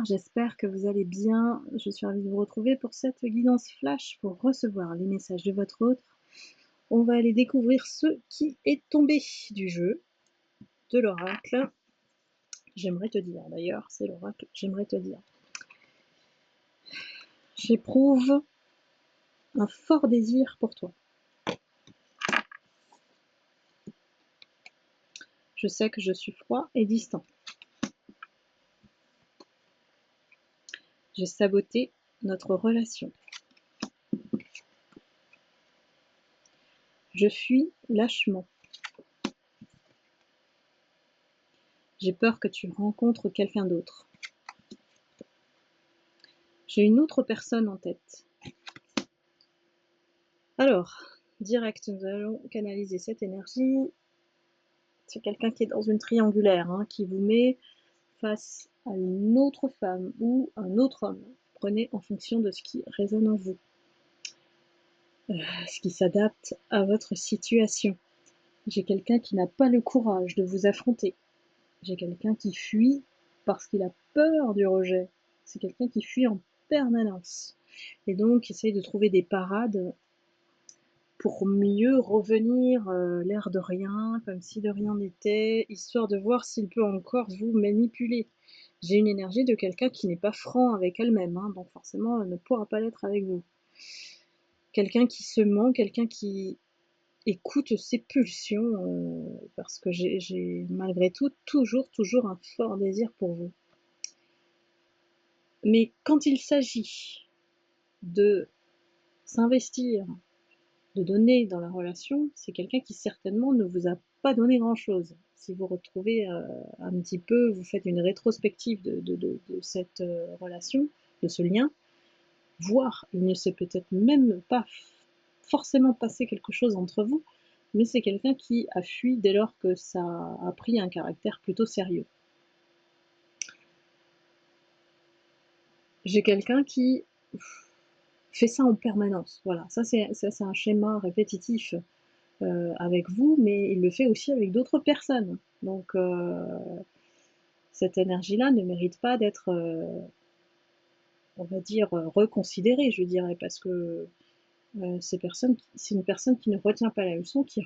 chers, j'espère que vous allez bien. Je suis ravie de vous retrouver pour cette guidance flash pour recevoir les messages de votre hôte. On va aller découvrir ce qui est tombé du jeu de l'oracle. J'aimerais te dire, d'ailleurs, c'est l'oracle, j'aimerais te dire. J'éprouve un fort désir pour toi. Je sais que je suis froid et distant. J'ai saboté notre relation. Je fuis lâchement. J'ai peur que tu rencontres quelqu'un d'autre. J'ai une autre personne en tête. Alors, direct, nous allons canaliser cette énergie. C'est quelqu'un qui est dans une triangulaire, hein, qui vous met face à une autre femme ou un autre homme. Prenez en fonction de ce qui résonne en vous, ce qui s'adapte à votre situation. J'ai quelqu'un qui n'a pas le courage de vous affronter. J'ai quelqu'un qui fuit parce qu'il a peur du rejet. C'est quelqu'un qui fuit en permanence. Et donc, essaye de trouver des parades pour mieux revenir l'air de rien, comme si de rien n'était, histoire de voir s'il peut encore vous manipuler. J'ai une énergie de quelqu'un qui n'est pas franc avec elle-même, hein, donc forcément elle ne pourra pas l'être avec vous. Quelqu'un qui se ment, quelqu'un qui écoute ses pulsions, parce que j'ai malgré tout toujours un fort désir pour vous. Mais quand il s'agit de s'investir, de donner dans la relation, c'est quelqu'un qui certainement ne vous a pas donné grand-chose. Si vous retrouvez un petit peu, vous faites une rétrospective de cette relation, de ce lien, voire il ne s'est peut-être même pas forcément passé quelque chose entre vous, mais c'est quelqu'un qui a fui dès lors que ça a pris un caractère plutôt sérieux. J'ai quelqu'un qui fait ça en permanence, voilà, ça c'est un schéma répétitif avec vous, mais il le fait aussi avec d'autres personnes. Donc cette énergie-là ne mérite pas d'être, on va dire, reconsidérée, je dirais, parce que c'est une personne qui ne retient pas la leçon, qui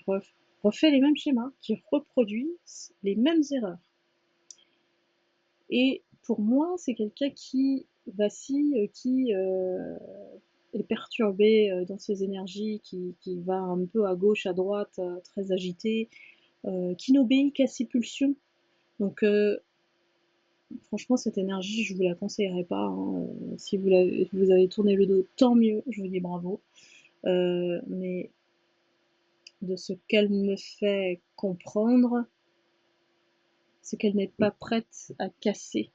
refait les mêmes schémas, qui reproduit les mêmes erreurs. Et pour moi, c'est quelqu'un qui vacille, qui est perturbé dans ses énergies, qui va un peu à gauche, à droite, très agité, qui n'obéit qu'à ses pulsions. Donc franchement, cette énergie, je vous la conseillerais pas, hein. Si vous avez tourné le dos, tant mieux, je vous dis bravo. Mais de ce qu'elle me fait comprendre, c'est qu'elle n'est pas prête à casser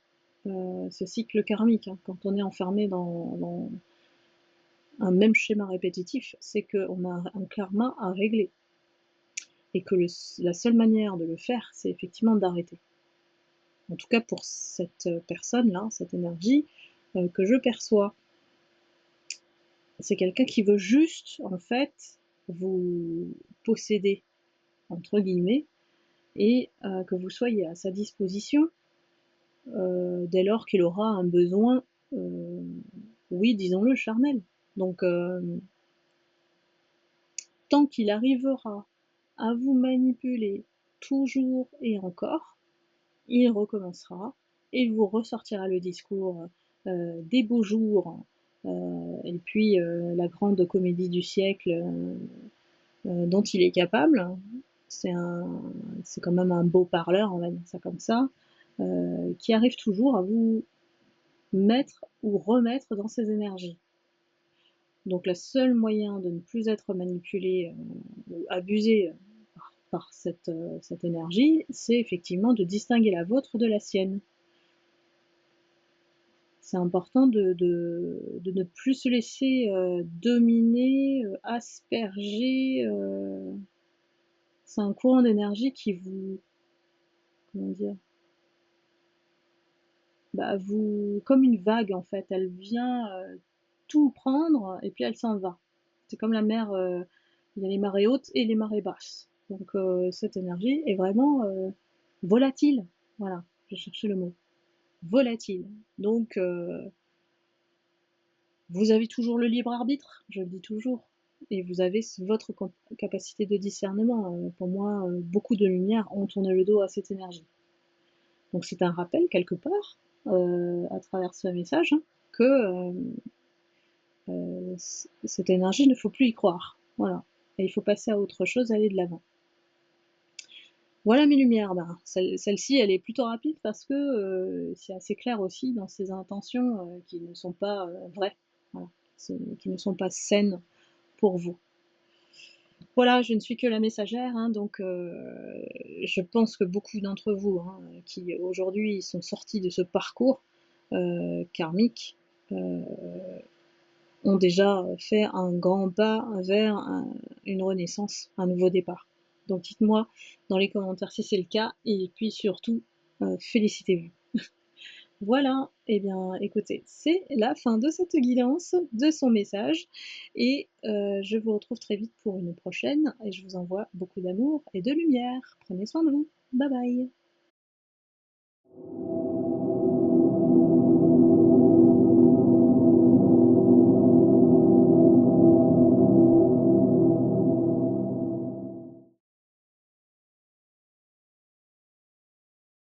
ce cycle karmique, hein. Quand on est enfermé dans un même schéma répétitif, c'est qu'on a un karma à régler. Et que la seule manière de le faire, c'est effectivement d'arrêter. En tout cas pour cette personne-là, cette énergie que je perçois. C'est quelqu'un qui veut juste, en fait, vous posséder, entre guillemets, et que vous soyez à sa disposition dès lors qu'il aura un besoin, oui, disons-le, charnel. Donc, tant qu'il arrivera à vous manipuler toujours et encore, il recommencera, et il vous ressortira le discours des beaux jours, et puis la grande comédie du siècle dont il est capable. C'est quand même un beau parleur, on va dire ça comme ça, qui arrive toujours à vous mettre ou remettre dans ses énergies. Donc le seul moyen de ne plus être manipulé ou abusé par cette énergie, c'est effectivement de distinguer la vôtre de la sienne. C'est important de ne plus se laisser dominer, asperger. C'est un courant d'énergie qui vous, comment dire, comme une vague en fait, elle vient tout prendre et puis elle s'en va. C'est comme la mer, il y a les marées hautes et les marées basses. Donc cette énergie est vraiment volatile. Voilà, je cherchais le mot. volatile. Donc vous avez toujours le libre arbitre, je le dis toujours, et vous avez votre capacité de discernement. Pour moi, beaucoup de lumière ont tourné le dos à cette énergie. Donc c'est un rappel quelque part, à travers ce message, hein, que cette énergie, il ne faut plus y croire. Voilà. Et il faut passer à autre chose, aller de l'avant. Voilà mes lumières. Ben, celle-ci, elle est plutôt rapide parce que c'est assez clair aussi dans ses intentions qui ne sont pas vraies, voilà, qui ne sont pas saines pour vous. Voilà, je ne suis que la messagère, hein, donc je pense que beaucoup d'entre vous, hein, qui aujourd'hui sont sortis de ce parcours karmique, ont déjà fait un grand pas vers une renaissance, un nouveau départ. Donc dites-moi dans les commentaires si c'est le cas, et puis surtout, félicitez-vous. Voilà, et bien écoutez, c'est la fin de cette guidance, de son message, et je vous retrouve très vite pour une prochaine, et je vous envoie beaucoup d'amour et de lumière. Prenez soin de vous. Bye bye.